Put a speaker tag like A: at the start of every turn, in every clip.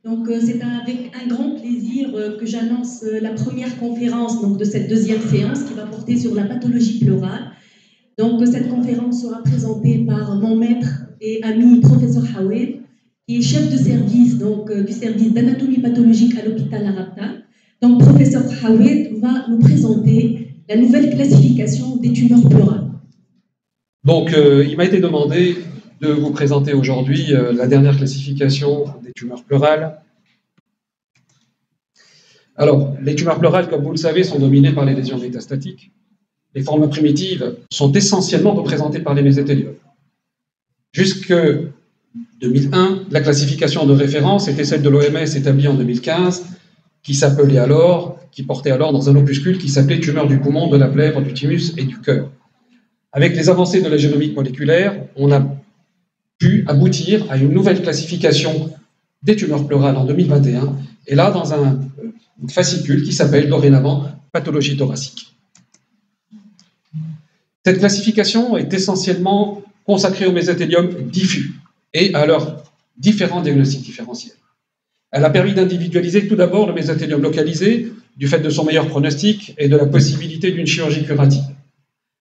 A: Donc, c'est avec un grand plaisir que j'annonce la première conférence donc, de cette deuxième séance qui va porter sur la pathologie pleurale. Donc, cette conférence sera présentée par mon maître et ami, professeur Hawed, qui est chef de service du service d'anatomie pathologique à l'hôpital Arabta. Donc, professeur Hawed va nous présenter la nouvelle classification des tumeurs pleurales.
B: Donc, il m'a été demandé de vous présenter aujourd'hui la dernière classification des tumeurs pleurales. Alors, les tumeurs pleurales, comme vous le savez, sont dominées par les lésions métastatiques. Les formes primitives sont essentiellement représentées par les mésotéliomes. Jusque 2001, la classification de référence était celle de l'OMS établie en 2015, qui portait alors dans un opuscule qui s'appelait tumeurs du poumon, de la plèvre, du thymus et du cœur. Avec les avancées de la génomique moléculaire, on a pu aboutir à une nouvelle classification des tumeurs pleurales en 2021, et là dans un fascicule qui s'appelle dorénavant pathologie thoracique. Cette classification est essentiellement consacrée aux mésothéliums diffus et à leurs différents diagnostics différentiels. Elle a permis d'individualiser tout d'abord le mésothélium localisé, du fait de son meilleur pronostic et de la possibilité d'une chirurgie curative.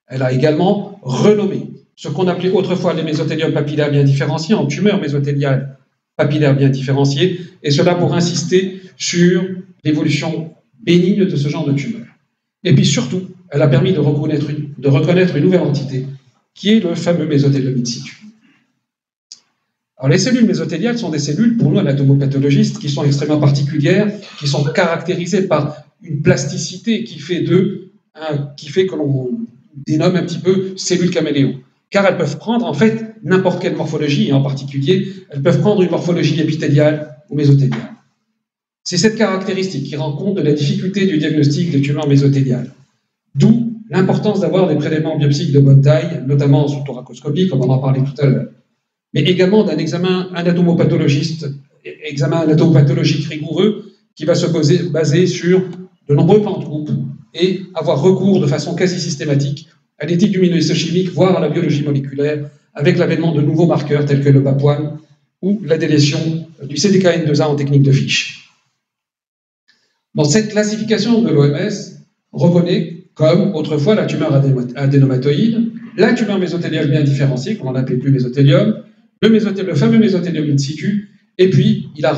B: Elle a également renommé ce qu'on appelait autrefois les mésothéliums papillaires bien différenciés en tumeurs mésothéliales papillaires bien différenciées, et cela pour insister sur l'évolution bénigne de ce genre de tumeur. Et puis surtout, elle a permis de reconnaître une nouvelle entité, qui est le fameux mésothélium in situ. Alors, les cellules mésothéliales sont des cellules, pour nous anatomopathologistes, qui sont extrêmement particulières, qui sont caractérisées par une plasticité qui fait que l'on dénomme un petit peu cellules caméléons. Car elles peuvent prendre en fait n'importe quelle morphologie, et en particulier, elles peuvent prendre une morphologie épithéliale ou mésothéliale. C'est cette caractéristique qui rend compte de la difficulté du diagnostic des tumeurs mésothéliales. D'où l'importance d'avoir des prélèvements biopsiques de bonne taille, notamment sous thoracoscopie, comme on en parlait tout à l'heure, mais également d'un examen anatomopathologique rigoureux qui va se baser sur de nombreux plans de groupe et avoir recours de façon quasi systématique à l'éthique luminohistochimique, voire à la biologie moléculaire, avec l'avènement de nouveaux marqueurs tels que le BAP1 ou la délétion du CDKN2A en technique de Fish. Dans cette classification de l'OMS, reconnaît comme autrefois la tumeur adénomatoïde, la tumeur mésothéliale bien différenciée, qu'on n'appelait plus mésothélium, le fameux mésothélium in situ, et puis il a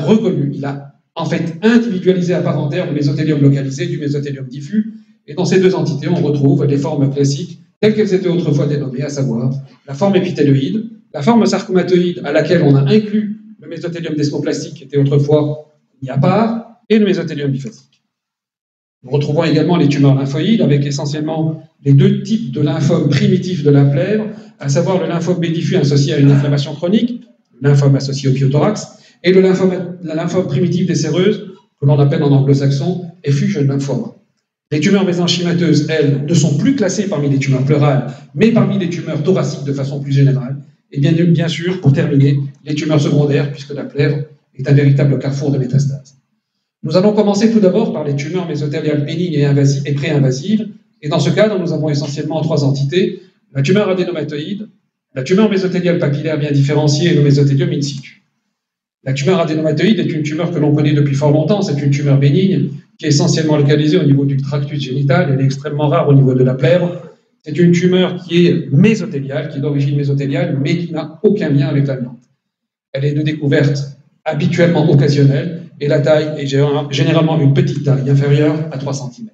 B: en fait individualisé à part entière le mésothélium localisé du mésothélium diffus, et dans ces deux entités, on retrouve les formes classiques telles qu'elles étaient autrefois dénommées, à savoir la forme épithélioïde, la forme sarcomatoïde à laquelle on a inclus le mésothélium desmoplastique qui était autrefois mis à part, et le mésothélium biphasique. Nous retrouvons également les tumeurs lymphoïdes avec essentiellement les deux types de lymphomes primitifs de la plèvre, à savoir le lymphome B diffus associé à une inflammation chronique, le lymphome associé au pyothorax, et la lymphome primitive des séreuses, que l'on appelle en anglo-saxon effusion lymphoma. Les tumeurs mésenchymateuses, elles, ne sont plus classées parmi les tumeurs pleurales, mais parmi les tumeurs thoraciques de façon plus générale. Et bien sûr, pour terminer, les tumeurs secondaires, puisque la plèvre est un véritable carrefour de métastases. Nous allons commencer tout d'abord par les tumeurs mésothéliales bénignes et pré-invasives. Et dans ce cadre, nous avons essentiellement trois entités: la tumeur adénomatoïde, la tumeur mésothéliale papillaire bien différenciée et le mésothélium in situ. La tumeur adénomatoïde est une tumeur que l'on connaît depuis fort longtemps. C'est une tumeur bénigne qui est essentiellement localisée au niveau du tractus génital. Elle est extrêmement rare au niveau de la plèvre. C'est une tumeur qui est mésothéliale, qui est d'origine mésothéliale, mais qui n'a aucun lien avec l'amiante. Elle est de découverte habituellement occasionnelle, et la taille est généralement une petite taille, inférieure à 3 cm.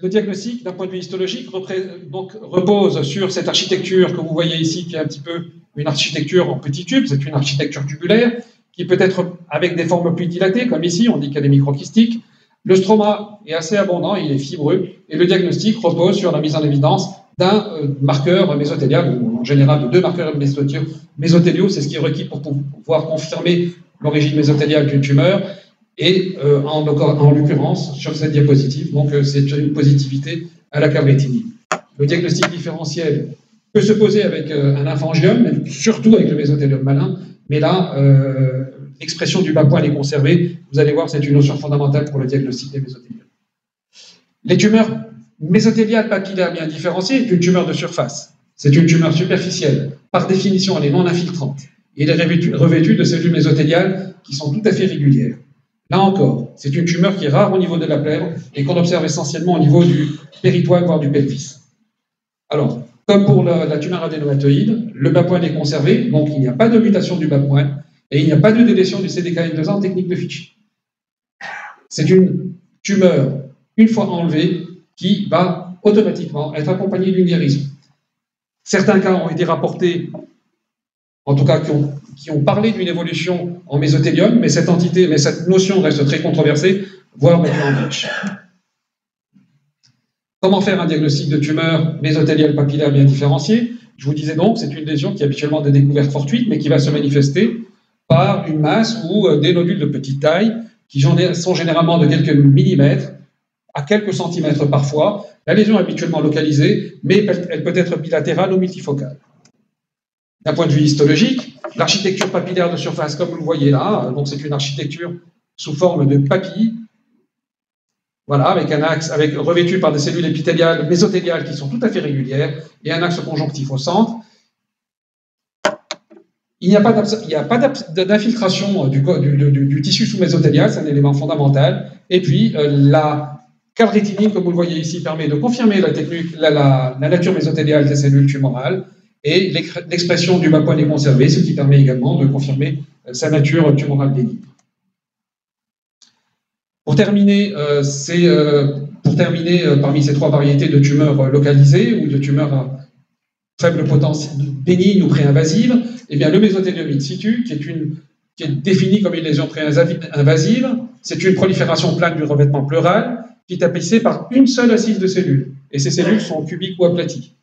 B: Le diagnostic, d'un point de vue histologique, repose sur cette architecture que vous voyez ici, qui est un petit peu une architecture en petit tube. C'est une architecture tubulaire, qui peut être avec des formes plus dilatées, comme ici, on dit qu'elle est microchystique. Le stroma est assez abondant, il est fibreux, et le diagnostic repose sur la mise en évidence d'un marqueur mésothélial, ou en général de 2 marqueurs mésothéliaux. C'est ce qui est requis pour pouvoir confirmer l'origine mésothéliale d'une tumeur, et en l'occurrence, sur cette diapositive, donc c'est une positivité à la cabrétinine. Le diagnostic différentiel peut se poser avec un lymphangium, mais surtout avec le mésothélium malin, mais là, l'expression du BAP1 est conservée. Vous allez voir, c'est une notion fondamentale pour le diagnostic des mésothéliums. Les tumeurs mésothéliales papillaires bien différenciées est une tumeur de surface. C'est une tumeur superficielle. Par définition, elle est non infiltrante. et il est revêtu de cellules mésothéliales qui sont tout à fait régulières. Là encore, c'est une tumeur qui est rare au niveau de la plèvre et qu'on observe essentiellement au niveau du péritoine, voire du pelvis. Alors, comme pour la tumeur adénomatoïde, le bas-poil est conservé, donc il n'y a pas de mutation du bas-poil et il n'y a pas de délétion du CDKN2A en technique de Fish. C'est une tumeur, une fois enlevée, qui va automatiquement être accompagnée d'une guérison. Certains cas ont été rapportés, en tout cas qui ont parlé d'une évolution en mésothélium, mais cette notion reste très controversée, voire maintenant en brèche. Comment faire un diagnostic de tumeur mésothéliale papillaire bien différenciée? Je vous disais donc, c'est une lésion qui est habituellement de découverte fortuite, mais qui va se manifester par une masse ou des nodules de petite taille, qui sont généralement de quelques millimètres, à quelques centimètres parfois. La lésion est habituellement localisée, mais elle peut être bilatérale ou multifocale. D'un point de vue histologique, l'architecture papillaire de surface, comme vous le voyez là, donc c'est une architecture sous forme de papille, voilà, avec un axe revêtu par des cellules épithéliales, mésothéliales qui sont tout à fait régulières, et un axe conjonctif au centre. Il n'y a pas d'infiltration du tissu sous-mésothélial, c'est un élément fondamental. Et puis, la calrétinine, comme vous le voyez ici, permet de confirmer la nature mésothéliale des cellules tumorales, et l'expression du bas-poil est conservée, ce qui permet également de confirmer sa nature tumorale bénigne. Pour terminer, parmi ces trois variétés de tumeurs localisées ou de tumeurs à faible potentiel bénigne ou préinvasive, eh bien, le mésothéliome in situ, qui est défini comme une lésion préinvasive, c'est une prolifération plane du revêtement pleural qui est tapissée par une seule assise de cellules. Et ces cellules sont cubiques ou aplaties.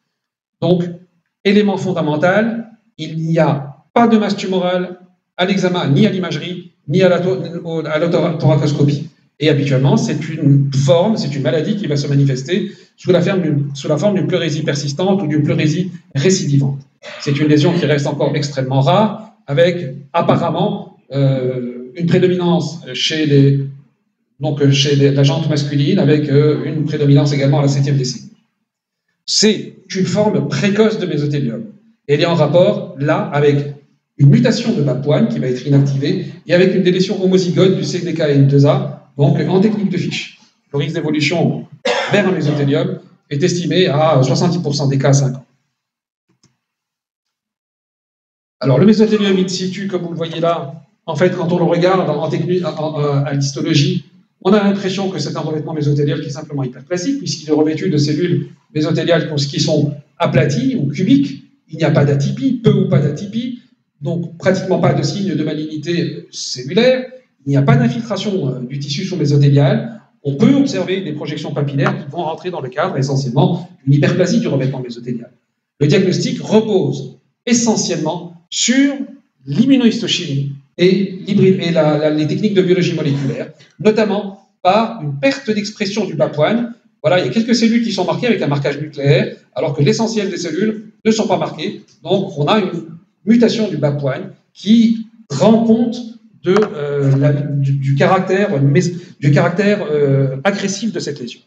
B: Donc, élément fondamental, il n'y a pas de masse tumorale à l'examen, ni à l'imagerie, ni à la thoracoscopie. Et habituellement, c'est une maladie qui va se manifester sous la forme d'une pleurésie persistante ou d'une pleurésie récidivante. C'est une lésion qui reste encore extrêmement rare, avec apparemment une prédominance chez la jante masculine, avec une prédominance également à la 7e décennie. C'est une forme précoce de mésothéliome. Elle est en rapport, là, avec une mutation de bas-poil qui va être inactivée et avec une délétion homozygote du CDKN2A, donc en technique de Fish. Le risque d'évolution vers un mésothéliome est estimé à 70% des cas à 5 ans. Alors, le mésothéliome in situ, comme vous le voyez là, en fait, quand on le regarde à l'histologie, on a l'impression que c'est un revêtement mésothélial qui est simplement hyperplasique, puisqu'il est revêtu de cellules mésothéliales qui sont aplaties ou cubiques. Il n'y a pas d'atypie, peu ou pas d'atypie, donc pratiquement pas de signe de malignité cellulaire. Il n'y a pas d'infiltration du tissu sous-mésothélial. On peut observer des projections papillaires qui vont rentrer dans le cadre essentiellement d'une hyperplasie du revêtement mésothélial. Le diagnostic repose essentiellement sur l'immunohistochimie et les techniques de biologie moléculaire, notamment par une perte d'expression du bas-poil. Voilà, il y a quelques cellules qui sont marquées avec un marquage nucléaire, alors que l'essentiel des cellules ne sont pas marquées. Donc, on a une mutation du bas-poil qui rend compte du caractère agressif de cette lésion.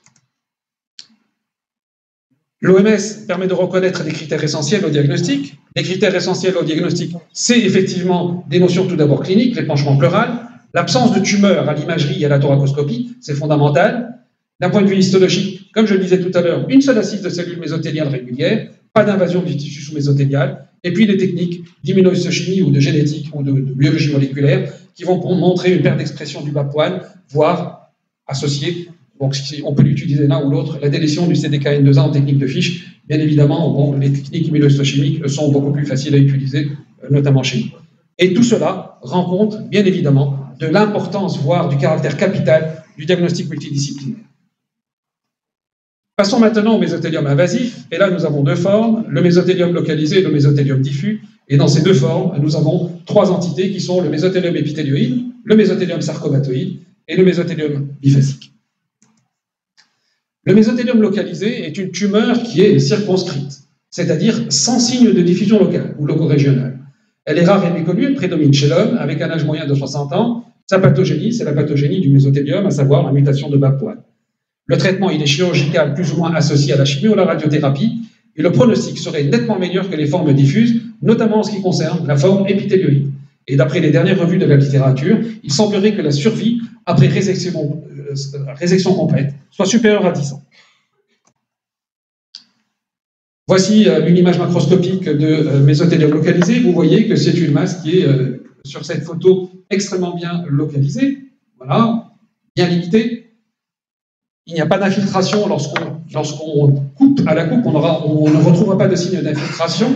B: L'OMS permet de reconnaître des critères essentiels au diagnostic. Les critères essentiels au diagnostic, c'est effectivement des notions tout d'abord cliniques, l'épanchement pleural, l'absence de tumeur à l'imagerie et à la thoracoscopie, c'est fondamental. D'un point de vue histologique, comme je le disais tout à l'heure, une seule assise de cellules mésothéliales régulières, pas d'invasion du tissu sous-mésothélial, et puis les techniques d'immunohistochimie ou de génétique ou de biologie moléculaire qui vont montrer une perte d'expression du bas-poil, voire associée, donc on peut l'utiliser l'un ou l'autre, la délétion du CDKN2A en technique de Fish. Bien évidemment, les techniques immunohistochimiques sont beaucoup plus faciles à utiliser, notamment chez nous. Et tout cela rend compte, bien évidemment, de l'importance, voire du caractère capital du diagnostic multidisciplinaire. Passons maintenant au mésothéliome invasif, et là nous avons deux formes, le mésothéliome localisé et le mésothéliome diffus, et dans ces deux formes, nous avons trois entités qui sont le mésothéliome épithélioïde, le mésothéliome sarcomatoïde et le mésothéliome biphasique. Le mésothéliome localisé est une tumeur qui est circonscrite, c'est-à-dire sans signe de diffusion locale ou locorégionale. Elle est rare et méconnue, elle prédomine chez l'homme, avec un âge moyen de 60 ans. Sa pathogénie, c'est la pathogénie du mésothéliome, à savoir la mutation de bas-poil. Le traitement, il est chirurgical, plus ou moins associé à la chimio ou à la radiothérapie. et le pronostic serait nettement meilleur que les formes diffuses, notamment en ce qui concerne la forme épithélioïde. Et d'après les dernières revues de la littérature, il semblerait que la survie après résection complète soit supérieure à 10 ans. Voici une image macroscopique de mésothélium localisé. Vous voyez que c'est une masse qui est sur cette photo extrêmement bien localisée, voilà, bien limitée. Il n'y a pas d'infiltration lorsqu'on coupe à la coupe, on ne retrouvera pas de signe d'infiltration.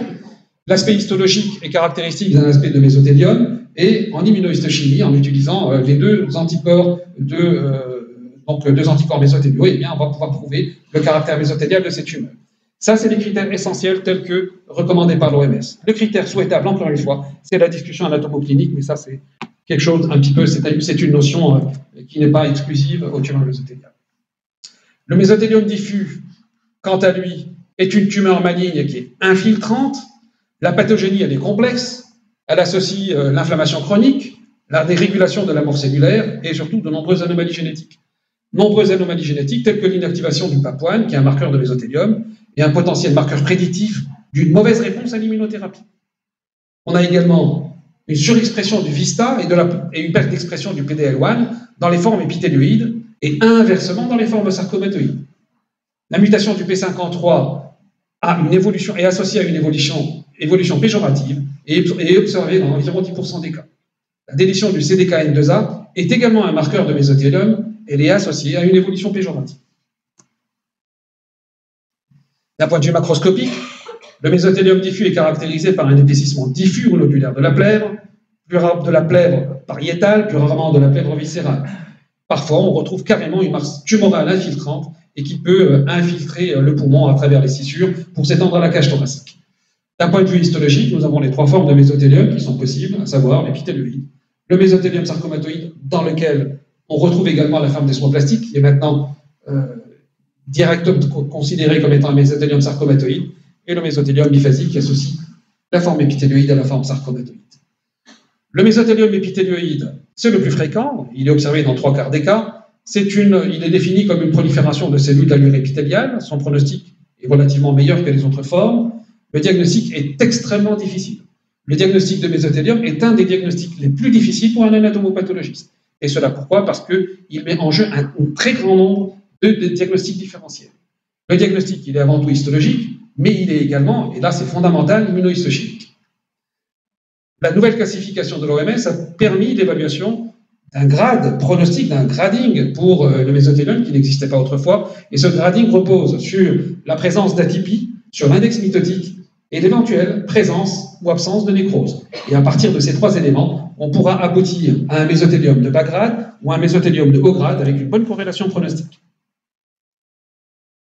B: L'aspect histologique est caractéristique d'un aspect de mésothélium, et en immunohistochimie, en utilisant les deux anticorps deux anticorps mésothéliaux, eh bien, on va pouvoir prouver le caractère mésothélial de ces tumeurs. Ça, c'est les critères essentiels tels que recommandés par l'OMS. Le critère souhaitable, encore une fois, c'est la discussion anatomoclinique, mais ça, c'est quelque chose un petit peu, c'est une notion qui n'est pas exclusive aux tumeurs mésothéliales. Le mésothélium diffus, quant à lui, est une tumeur maligne qui est infiltrante. La pathogénie, elle est complexe. Elle associe l'inflammation chronique, la dérégulation de la mort cellulaire et surtout de nombreuses anomalies génétiques. Nombreuses anomalies génétiques telles que l'inactivation du PAP1, qui est un marqueur de mésothélium, et un potentiel marqueur prédictif d'une mauvaise réponse à l'immunothérapie. On a également une surexpression du VISTA et une perte d'expression du PDL1 dans les formes épithélioïdes et inversement dans les formes sarcomatoïdes. La mutation du P53 a une évolution, est associée à une évolution péjorative et est observée dans environ 10% des cas. La délétion du CDKN2A est également un marqueur de mésothélium. Elle est associée à une évolution péjorative. D'un point de vue macroscopique, le mésothélium diffus est caractérisé par un épaississement diffus ou lobulaire de la plèvre pariétale, plus rarement de la plèvre viscérale. Parfois, on retrouve carrément une masse tumorale infiltrante et qui peut infiltrer le poumon à travers les scissures pour s'étendre à la cage thoracique. D'un point de vue histologique, nous avons les trois formes de mésothélium qui sont possibles, à savoir l'épithélioïde, le mésothélium sarcomatoïde, dans lequel on retrouve également la forme desmoplastique, qui est maintenant directement considéré comme étant un mésothélium sarcomatoïde, et le mésothélium biphasique qui associe la forme épithélioïde à la forme sarcomatoïde. Le mésothélium épithélioïde, c'est le plus fréquent, il est observé dans 3/4 des cas, il est défini comme une prolifération de cellules d'allure épithéliale, son pronostic est relativement meilleur que les autres formes, le diagnostic est extrêmement difficile. Le diagnostic de mésothélium est un des diagnostics les plus difficiles pour un anatomopathologiste. Et cela pourquoi? Parce qu'il met en jeu un très grand nombre de diagnostics différentiels. Le diagnostic, il est avant tout histologique, mais il est également, et là c'est fondamental, immunohistochimique. La nouvelle classification de l'OMS a permis l'évaluation d'un grade, pronostic d'un grading pour le mésothélium qui n'existait pas autrefois, et ce grading repose sur la présence d'atypie, sur l'index mitotique et l'éventuelle présence ou absence de nécrose. Et à partir de ces trois éléments, on pourra aboutir à un mésothélium de bas grade ou un mésothélium de haut grade avec une bonne corrélation pronostique.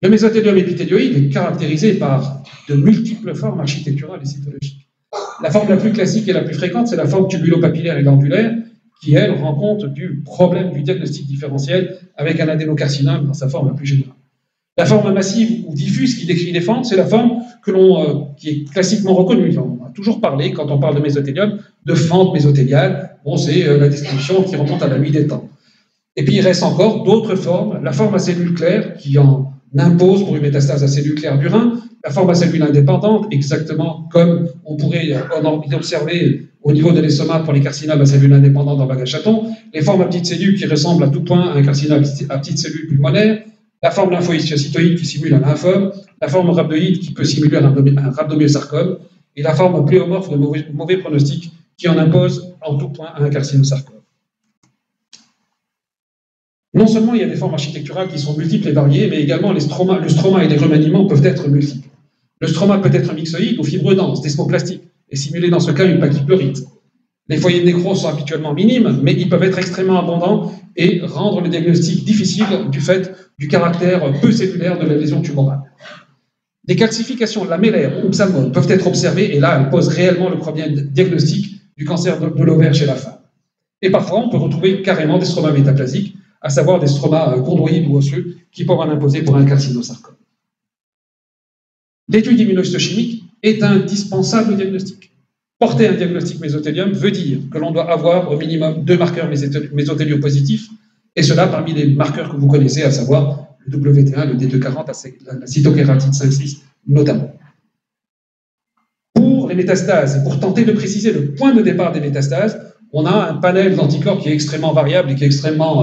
B: Le mésothélium épithélioïde est caractérisé par de multiples formes architecturales et cytologiques. La forme la plus classique et la plus fréquente, c'est la forme tubulo-papillaire et glandulaire, qui, elle, rend compte du problème du diagnostic différentiel avec un adénocarcinome dans sa forme la plus générale. La forme massive ou diffuse qui décrit les fentes, c'est la forme qui est classiquement reconnue. On a toujours parlé, quand on parle de mésothélium, de fente mésothéliale. Bon, c'est la description qui remonte à la nuit des temps. Et puis, il reste encore d'autres formes. La forme à cellules claires, qui en impose pour une métastase à cellules claires du rein, la forme à cellules indépendantes, exactement comme on pourrait observer au niveau de l'estomac pour les carcinomes à cellules indépendantes dans bagage chaton, les formes à petites cellules qui ressemblent à tout point à un carcinome à petites cellules pulmonaires, la forme lymphohistiocytoïde qui simule un lymphome, la forme rhabdoïde qui peut simuler un rhabdomyosarcome, et la forme pléomorphe de mauvais pronostic qui en impose en tout point à un carcinosarcome. Non seulement il y a des formes architecturales qui sont multiples et variées, mais également le stroma et les remaniements peuvent être multiples. Le stroma peut être myxoïde ou fibreux dense, desmoplastique, et simuler dans ce cas une pachyplorite. Les foyers de nécrose sont habituellement minimes, mais ils peuvent être extrêmement abondants et rendre le diagnostic difficile du fait du caractère peu cellulaire de la lésion tumorale. Des calcifications lamellaires ou ophtalmales peuvent être observées, et là, elles posent réellement le premier diagnostic du cancer de l'ovaire chez la femme. Et parfois, on peut retrouver carrément des stromas métaplasiques, à savoir des stromas chondroïdes ou osseux qui peuvent en imposer pour un carcinosarcome. L'étude immunohistochimique est indispensable au diagnostic. Porter un diagnostic mésothélium veut dire que l'on doit avoir au minimum 2 marqueurs mésotéliopositifs, et cela parmi les marqueurs que vous connaissez, à savoir le WT1, le D240, la cytokératine 5,6 notamment. les métastases et pour tenter de préciser le point de départ des métastases, on a un panel d'anticorps qui est extrêmement variable et qui est extrêmement...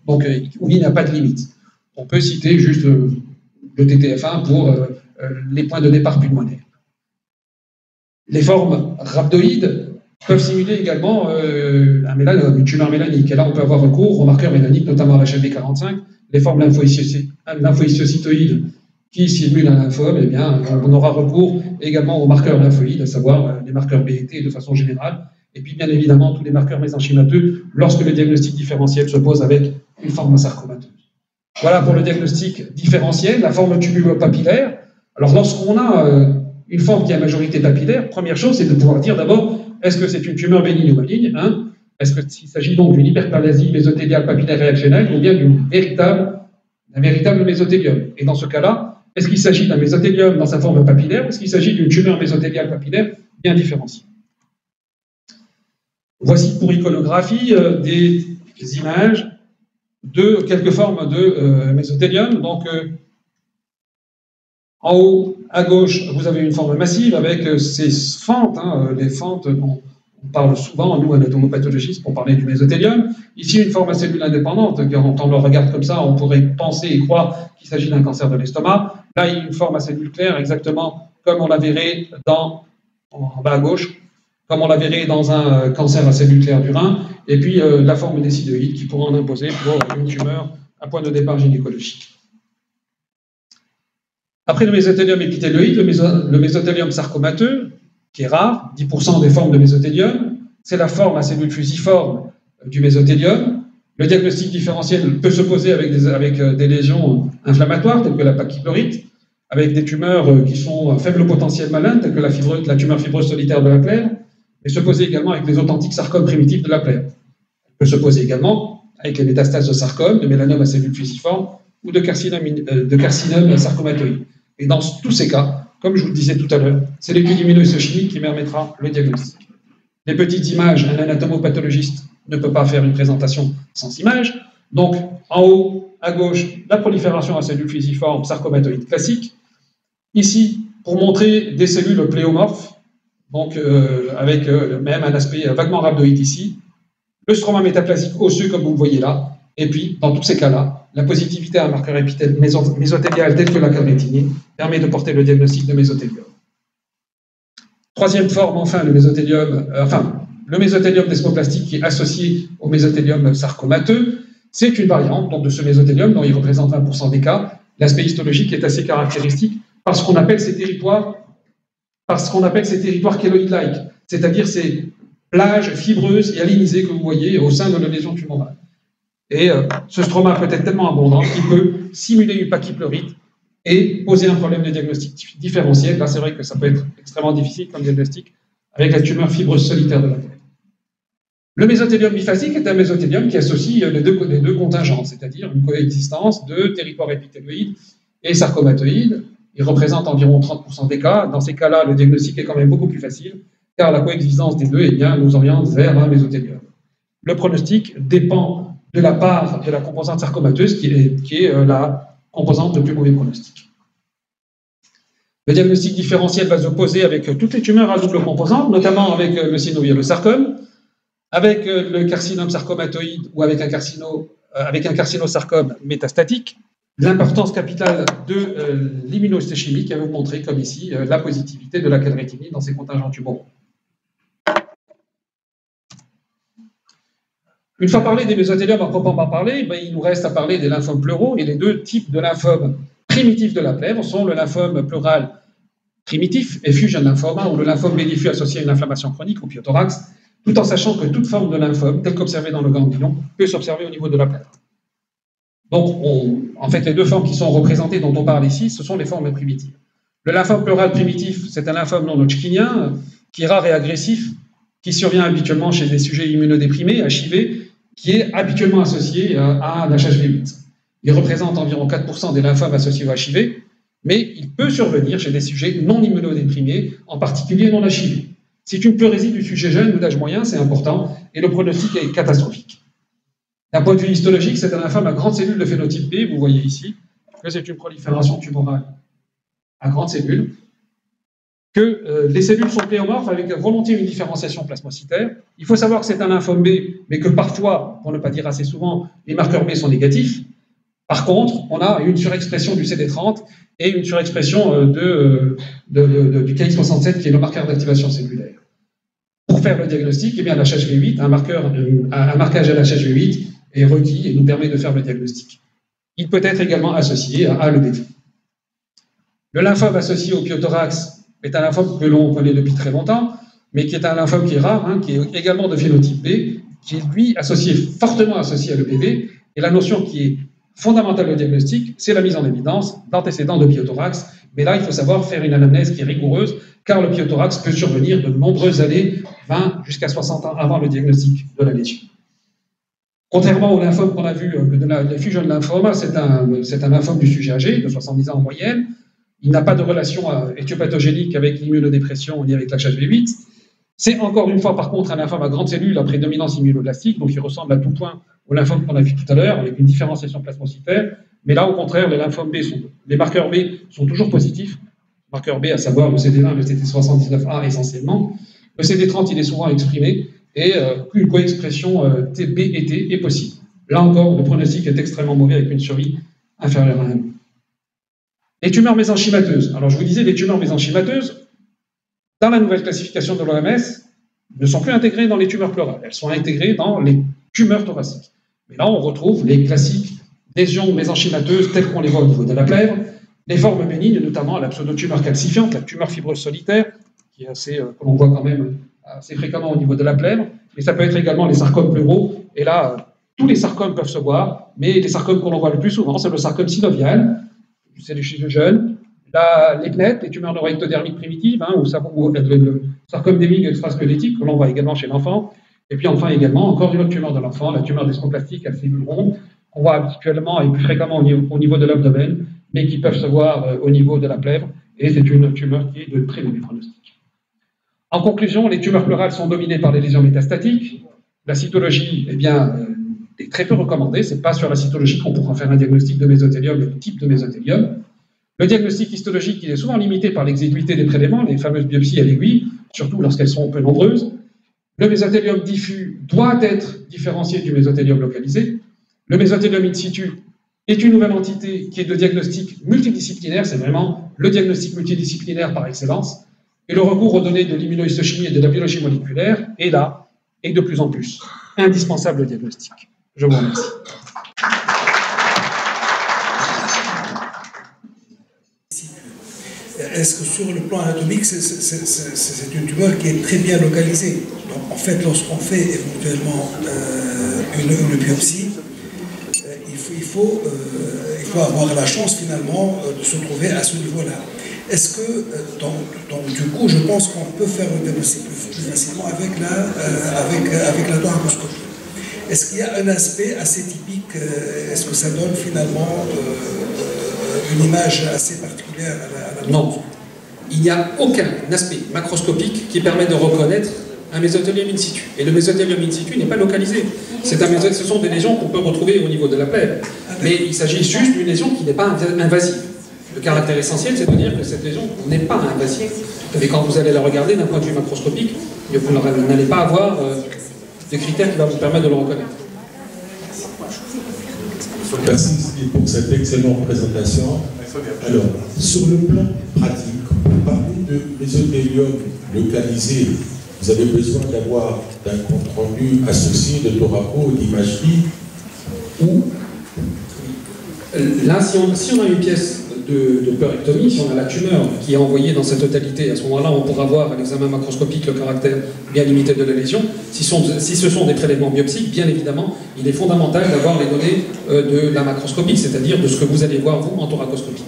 B: où il n'y a pas de limite. On peut citer juste le TTF1 pour les points de départ pulmonaires. Les formes rhabdoïdes peuvent simuler également un mélanome, une tumeur mélanique. Et là, on peut avoir recours aux marqueurs mélaniques, notamment à l'HLV45, les formes lymphohistiocytoïdes qui simulent un lymphome, eh bien, on aura recours également aux marqueurs lymphoïdes, à savoir les marqueurs BET de façon générale, et puis bien évidemment tous les marqueurs mésenchymateux lorsque le diagnostic différentiel se pose avec une forme sarcomateuse. Voilà pour le diagnostic différentiel, la forme tubulo-papillaire. Alors lorsqu'on a une forme qui a majorité papillaire, première chose, c'est de pouvoir dire d'abord, est-ce que c'est une tumeur bénigne ou maligne, hein? Est-ce qu'il s'agit donc d'une hyperplasie mésothéliale papillaire réactionnelle ou bien d'un véritable mésothélium? Et dans ce cas-là, est-ce qu'il s'agit d'un mésothélium dans sa forme papillaire ou est-ce qu'il s'agit d'une tumeur mésothéliale papillaire bien différenciée? Voici pour iconographie des images de quelques formes de mésothélium. Donc, en haut, à gauche, vous avez une forme massive avec ces fentes, les fentes dont on parle souvent, nous, anatomopathologistes, pour parler du mésothélium. Ici, une forme à cellules indépendantes, quand on le regarde comme ça, on pourrait penser et croire qu'il s'agit d'un cancer de l'estomac. Là, il y a une forme à cellules claires, exactement comme on la verrait en bas à gauche, comme on la verrait dans un cancer à cellules claires du rein, et puis la forme décidoïde qui pourra en imposer pour une tumeur à point de départ gynécologique. Après le mésothélium épithéloïde, le mésothélium sarcomateux, qui est rare, 10% des formes de mésothélium, c'est la forme à cellules fusiformes du mésothélium. Le diagnostic différentiel peut se poser avec des lésions inflammatoires, telles que la pachychlorite, avec des tumeurs qui sont à faible potentiel malin, telles que la tumeur fibreuse solitaire de la plaie, mais se poser également avec les authentiques sarcomes primitifs de la plaie. Elle peut se poser également avec les métastases de sarcome, de mélanome à cellules fusiformes ou de carcinome sarcomatoïde. Et dans tous ces cas, comme je vous le disais tout à l'heure, c'est l'étude immunohistochimique qui permettra le diagnostic. Les petites images, un anatomopathologiste ne peut pas faire une présentation sans images. Donc, en haut, à gauche, la prolifération à cellules fusiformes sarcomatoïdes classiques. Ici, pour montrer des cellules pléomorphes, donc avec même un aspect vaguement rhabdoïde ici. Le stroma métaplasique osseux, comme vous le voyez là. Et puis, dans tous ces cas-là, la positivité à un marqueur mésothélial tel que la calrétinine permet de porter le diagnostic de mésothélium. Troisième forme, enfin, le mésothélium desmoplastique qui est associé au mésothélium sarcomateux. C'est une variante donc, de ce mésothélium dont il représente 20% des cas. L'aspect histologique est assez caractéristique parce qu'on appelle ces territoires kéloïde-like, c'est-à-dire ces plages fibreuses et alinisées que vous voyez au sein de la lésion tumorale. Et ce stroma peut être tellement abondant qu'il peut simuler une pachychlorite et poser un problème de diagnostic différentiel. Là, c'est vrai que ça peut être extrêmement difficile comme diagnostic avec la tumeur fibreuse solitaire de la plaie. Le mésothélium biphasique est un mésothélium qui associe les deux contingents, c'est-à-dire une coexistence de territoires épithéloïdes et sarcomatoïdes. Il représente environ 30% des cas. Dans ces cas-là, le diagnostic est quand même beaucoup plus facile, car la coexistence des deux eh bien, nous oriente vers un mésothélium. Le pronostic dépend de la part de la composante sarcomateuse, qui est la composante de plus mauvais pronostic. Le diagnostic différentiel va s'opposer avec toutes les tumeurs à double composante, notamment avec le synovial-sarcome, avec le carcinome sarcomatoïde ou avec un carcinosarcome métastatique. L'importance capitale de l'immunohistochimie qui va vous montrer, comme ici, la positivité de la calrétinine dans ces contingents tumoraux. Une fois parlé des mésothéliums à proprement parler, il nous reste à parler des lymphomes pleuraux, et les deux types de lymphomes primitifs de la plèvre sont le lymphome pleural primitif, effusion lymphoma, ou le lymphome diffus associé à une inflammation chronique, ou pyothorax, tout en sachant que toute forme de lymphome, telle qu'observée dans le ganglion, peut s'observer au niveau de la plèvre. Donc, en fait, les deux formes qui sont représentées, dont on parle ici, ce sont les formes primitives. Le lymphome pleural primitif, c'est un lymphome non hodgkinien, qui est rare et agressif, qui survient habituellement chez des sujets immunodéprimés, HIV, qui est habituellement associé à l'HHV8. Il représente environ 4% des lymphomes associés au HIV, mais il peut survenir chez des sujets non immunodéprimés, en particulier non HIV. C'est une pleurésie du sujet jeune ou d'âge moyen, c'est important, et le pronostic est catastrophique. D'un point de vue histologique, c'est un lymphome à grandes cellules de phénotype B, vous voyez ici, que c'est une prolifération tumorale à grandes cellules. que les cellules sont pléomorphes avec volontiers une différenciation plasmocytaire. Il faut savoir que c'est un lymphome B, mais que parfois, pour ne pas dire assez souvent, les marqueurs B sont négatifs. Par contre, on a une surexpression du CD30 et une surexpression du Ki67, qui est le marqueur d'activation cellulaire. Pour faire le diagnostic, eh bien, l'HHV8, un marquage à l'HHV8 est requis et nous permet de faire le diagnostic. Il peut être également associé à le B. Le lymphome associé au pyothorax est un lymphome que l'on connaît depuis très longtemps, mais qui est un lymphome qui est rare, qui est également de phénotype B, qui est lui fortement associé à l'EPV. Et la notion qui est fondamentale au diagnostic, c'est la mise en évidence d'antécédents de pyothorax. Mais là, il faut savoir faire une anamnèse qui est rigoureuse, car le pyothorax peut survenir de nombreuses années, 20 jusqu'à 60 ans avant le diagnostic de la lésion. Contrairement au lymphome qu'on a vu, de la fusion de lymphome, c'est un lymphome du sujet âgé, de 70 ans en moyenne. Il n'a pas de relation éthiopathogénique avec l'immunodépression ni avec l'HHV8. C'est encore une fois, par contre, un lymphome à grande cellule à prédominance immunoblastique, donc il ressemble à tout point au lymphome qu'on a vu tout à l'heure, avec une différenciation plasmocytaire. Mais là, au contraire, les marqueurs B sont toujours positifs. Marqueurs B, à savoir le CD1, le CD79A essentiellement. Le CD30, il est souvent exprimé, et une coexpression B et T est possible. Là encore, le pronostic est extrêmement mauvais avec une survie inférieure à 1. Les tumeurs mésenchymateuses. Alors, je vous disais, les tumeurs mésenchymateuses, dans la nouvelle classification de l'OMS, ne sont plus intégrées dans les tumeurs pleurales. Elles sont intégrées dans les tumeurs thoraciques. Mais là, on retrouve les classiques lésions mésenchymateuses telles qu'on les voit au niveau de la plèvre, les formes bénignes, notamment la pseudotumeur calcifiante, la tumeur fibreuse solitaire, qui est que l'on voit quand même assez fréquemment au niveau de la plèvre, mais ça peut être également les sarcomes pleuraux. Et là, tous les sarcomes peuvent se voir, mais les sarcomes qu'on voit le plus souvent, c'est le sarcome synovial, c'est chez le jeune, les PNET, les tumeurs neuroectodermiques primitives, ou le sarcome d'Ewing extrasquelettique, que l'on voit également chez l'enfant, et puis enfin également, encore une autre tumeur de l'enfant, la tumeur desmoplastique à cellules rondes, qu'on voit habituellement et plus fréquemment au niveau de l'abdomen, mais qui peuvent se voir au niveau de la plèvre, et c'est une tumeur qui est de très mauvais pronostic. En conclusion, les tumeurs pleurales sont dominées par les lésions métastatiques. La cytologie, eh bien, est très peu recommandée. Ce n'est pas sur la cytologie qu'on pourra faire un diagnostic de mésothélium et de type de mésothélium. Le diagnostic histologique, il est souvent limité par l'exiguïté des prélèvements, les fameuses biopsies à l'aiguille, surtout lorsqu'elles sont peu nombreuses. Le mésothélium diffus doit être différencié du mésothélium localisé. Le mésothélium in situ est une nouvelle entité qui est de diagnostic multidisciplinaire, c'est vraiment le diagnostic multidisciplinaire par excellence. Et le recours aux données de l'immunohistochimie et de la biologie moléculaire est là, et de plus en plus, indispensable au diagnostic. Je vous remercie.
C: Est-ce que sur le plan anatomique, c'est une tumeur qui est très bien localisée? Donc, en fait, lorsqu'on fait éventuellement une biopsie, il faut avoir la chance finalement de se trouver à ce niveau-là. Est-ce que, du coup, je pense qu'on peut faire le diagnostic plus facilement avec la thoracoscopie? Est-ce qu'il y a un aspect assez typique? Est-ce que ça donne finalement une image assez particulière à la
B: Non. Il n'y a aucun aspect macroscopique qui permet de reconnaître un mésothélium in situ. Et le mésothélium in situ n'est pas localisé. Ce sont des lésions qu'on peut retrouver au niveau de la plèvre. Mais il s'agit juste d'une lésion qui n'est pas invasive. Le caractère essentiel, c'est de dire que cette lésion n'est pas invasive. Et quand vous allez la regarder d'un point de vue macroscopique, vous n'allez pas avoir des critères qui vont vous permettre de le reconnaître.
D: Merci pour cette excellente présentation. Alors, sur le plan pratique, pour parler de mésothélium localisé, vous avez besoin d'avoir d'un compte rendu associé de thoraco, d'imagerie, ou
B: là, si on a une pièce de peurectomie, si on a la tumeur qui est envoyée dans sa totalité, à ce moment-là, on pourra voir à l'examen macroscopique le caractère bien limité de la lésion. Si ce sont des prélèvements biopsiques, bien évidemment, il est fondamental d'avoir les données de la macroscopie, c'est-à-dire de ce que vous allez voir, vous, en thoracoscopie.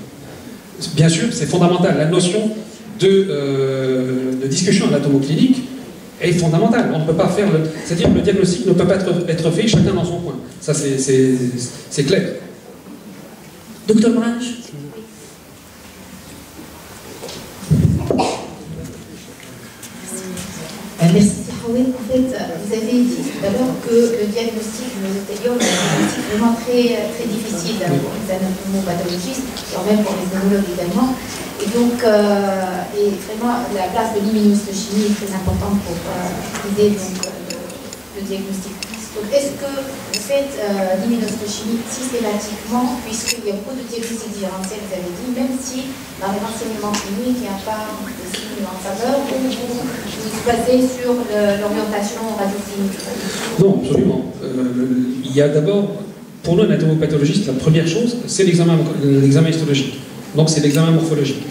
B: Bien sûr, c'est fondamental. La notion de discussion anatomoclinique est fondamentale. On ne peut pas faire c'est-à-dire que le diagnostic ne peut pas être fait chacun dans son coin. Ça, c'est clair.
A: Docteur Branche.
E: Merci. En fait, vous avez dit tout à l'heure que le diagnostic du mésothélium est un diagnostic vraiment très difficile pour les anatomopathologistes, et même pour les neurologues également, et Donc, et vraiment, la place de l'immunohistochimie est très importante pour aider donc, le diagnostic. Donc, est-ce que vous faites l'immunohistochimie systématiquement, puisqu'il y a beaucoup de diagnostics différentiels, vous avez dit, même si dans les renseignements cliniques, il n'y a pas de signe en faveur, ou vous vous basez sur l'orientation radioclinique?
B: Non, absolument. Il y a d'abord, pour l'anatomopathologiste, la première chose, c'est l'examen histologique. Donc c'est l'examen morphologique.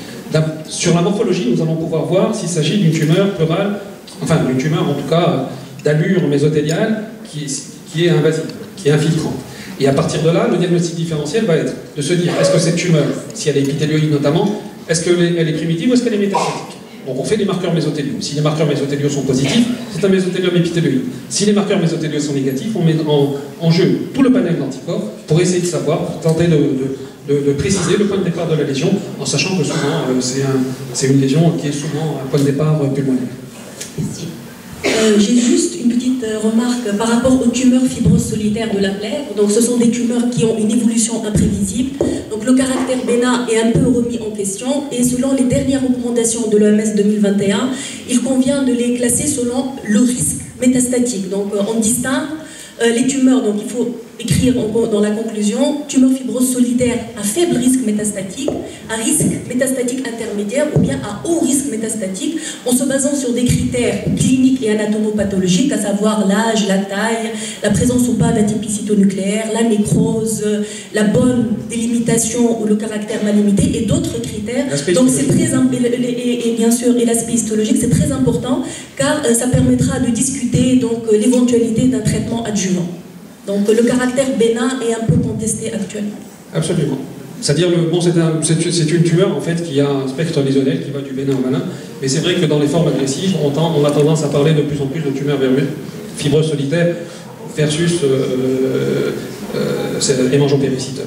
B: Sur la morphologie, nous allons pouvoir voir s'il s'agit d'une tumeur pleurale, enfin d'une tumeur en tout cas d'allure mésothéliale qui est invasive, qui est infiltrante. Et à partir de là, le diagnostic différentiel va être de se dire, est-ce que cette tumeur, si elle est épithéliale notamment, est-ce qu'elle est primitive ou est-ce qu'elle est métastatique? Donc on fait des marqueurs mésothéliaux. Si les marqueurs mésothéliaux sont positifs, c'est un mésothéliome épithélial. Si les marqueurs mésothéliaux sont négatifs, on met en jeu tout le panel d'anticorps pour essayer de savoir, pour tenter de préciser le point de départ de la lésion, en sachant que souvent c'est une lésion qui est souvent un point de départ pulmonaire.
A: J'ai juste une petite remarque par rapport aux tumeurs fibroses solitaires de la plèvre. Donc ce sont des tumeurs qui ont une évolution imprévisible. Donc le caractère bénin est un peu remis en question et selon les dernières recommandations de l'OMS 2021, il convient de les classer selon le risque métastatique. Donc on distingue les tumeurs, donc il faut écrire dans la conclusion, tumeur fibrose solitaire à faible risque métastatique, à risque métastatique intermédiaire ou bien à haut risque métastatique, en se basant sur des critères cliniques et anatomopathologiques, à savoir l'âge, la taille, la présence ou pas d'atypicito-nucléaire, la nécrose, la bonne délimitation ou le caractère mal limité et d'autres critères. Donc c'est très et bien sûr et l'aspect histologique, c'est très important car ça permettra de discuter donc l'éventualité d'un traitement adjuvant. Donc le caractère bénin est un peu contesté actuellement.
B: Absolument. C'est-à-dire, bon, c'est une tumeur en fait qui a un spectre lésionnel qui va du bénin au malin, mais c'est vrai que dans les formes agressives, on a tendance à parler de plus en plus de tumeurs fibreuses solitaires versus hémangiopéricite.